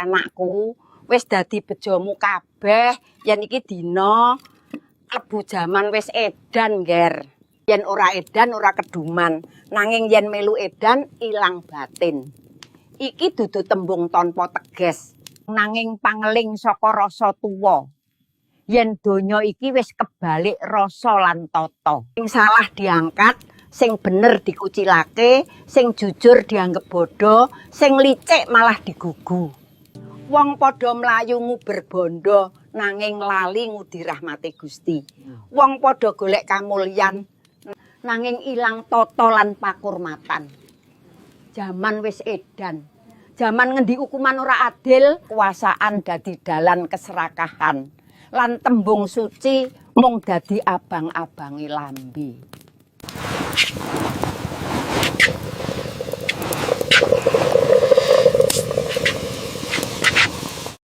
anakku wis dadi bejomu kabeh yen iki dina klebu jaman wis edan, Nger. Yen ora edan ora keduman, nanging yen melu edan ilang batin. Iki dudu tembung tanpa teges, nanging pangeling saka rasa tuwa. Yen donya iki wis kebalik rasa lan tata. Sing salah diangkat, sing bener dikucilake, sing jujur dianggep bodho, sing licik malah digugu. Wong padha mlayu nguber bondo nanging lali ngudi rahmate Gusti. Wong padha golek kamulyan nanging ilang tata lan pakurmatan. Jaman wis edan. Jaman ngendi hukuman ora adil, kuasaan dadi dalan keserakahan. Lan tembung suci mung dadi abang-abangi lambe.